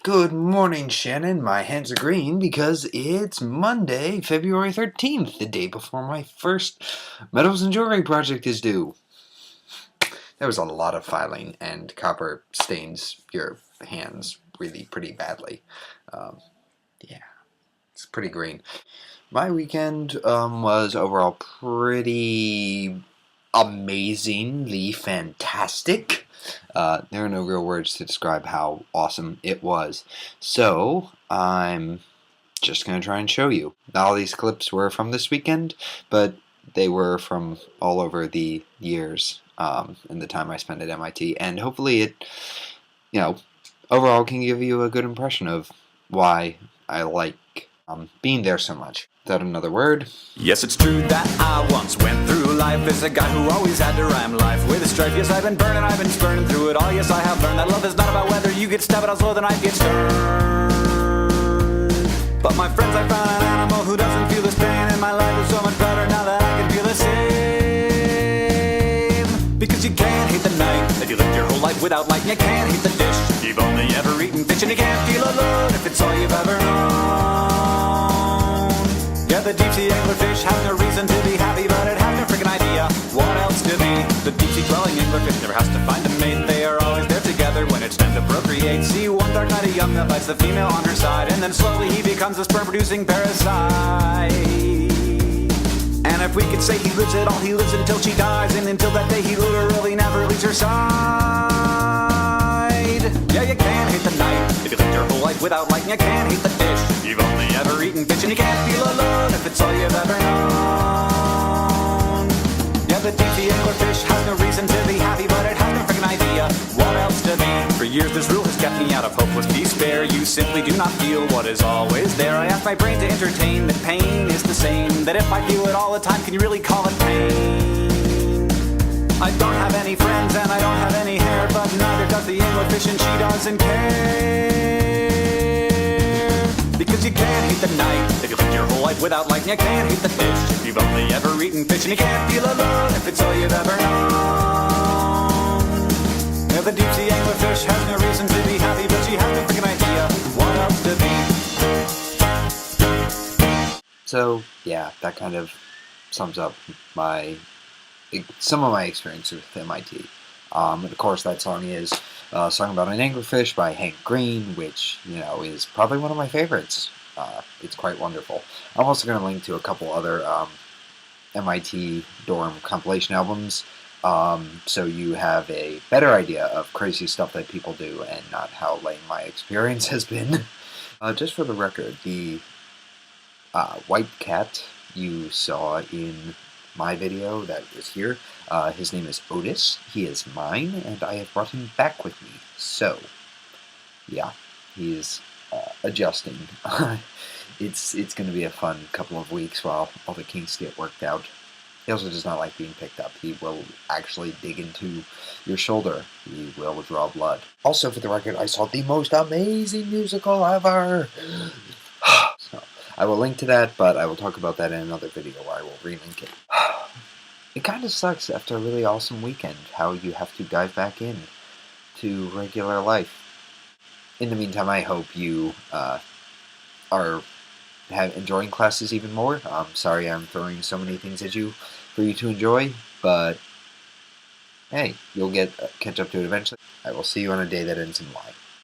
Good morning, Shannon. My hands are green because it's Monday, February 13th, the day before my first Metals and Jewelry project is due. There was a lot of filing, and copper stains your hands really pretty badly. Yeah, it's pretty green. My weekend was overall pretty amazingly fantastic. There are no real words to describe how awesome it was. So, I'm just going to try and show you. All these clips were from this weekend, but they were from all over the years and the time I spent at MIT. And hopefully it, overall can give you a good impression of why I like being there so much. Without another word. Yes, it's true that I once went through life as a guy who always had to rhyme life with a strife. Yes, I've been burning, I've been spurning through it all. Yes, I have learned that love is not about whether you get stabbed out slow the knife gets turned. But my friends, I found an animal who doesn't feel this pain, and my life is so much better now that I can feel the same. Because you can't hate the night if you lived your whole life without light, and you can't hate the dish if you've only ever eaten fish, and you can't feel alone if it's all you've ever known. Yeah, the deep-sea anglerfish has no reason to be happy, but it has no freaking idea what else to be. The deep-sea dwelling anglerfish never has to find a mate. They are always there together when it's time to procreate. See, one dark night a young that bites the female on her side, and then slowly he becomes a sperm-producing parasite. And if we could say he lives it all, he lives until she dies, and until that day he literally never leaves her side. Yeah, you can't hate the night if you lived your whole life without light, and you can't hate the dish if you've only ever eaten fish, and you can't feel alone if it's all you've ever known. Yeah, the deep-sea anglerfish has no reason to be happy, but it has no freaking idea what else to be. For years this rule has kept me out of hopeless despair. You simply do not feel what is always there. I ask my brain to entertain that pain is the same, that if I feel it all the time, can you really call it pain? I don't have any friends and I don't have any hair, but neither does the anglerfish, and she doesn't care. Because you can't hate the night if you lived your whole life without light, and you can't hate the fish if you've only ever eaten fish, and you can't feel alone if it's all you've ever known. Yeah, the deep-sea anglerfish has no reason to be happy, but she has no freaking idea what else to be. So, yeah, that kind of sums up some of my experience with MIT. And of course, that song is a song about an anglerfish by Hank Green, which, is probably one of my favorites. It's quite wonderful. I'm also going to link to a couple other MIT dorm compilation albums, so you have a better idea of crazy stuff that people do and not how lame my experience has been. Just for the record, the white cat you saw in my video that was here, his name is Otis. He is mine, and I have brought him back with me. So, yeah, he is adjusting. It's going to be a fun couple of weeks while all the kinks get worked out. He also does not like being picked up. He will actually dig into your shoulder. He will draw blood. Also, for the record, I saw the most amazing musical ever. So, I will link to that, but I will talk about that in another video where I will relink it. It kind of sucks after a really awesome weekend how you have to dive back in to regular life. In the meantime, I hope you are enjoying classes even more. Sorry I'm throwing so many things at you for you to enjoy, but hey, you'll catch up to it eventually. I will see you on a day that ends in Y.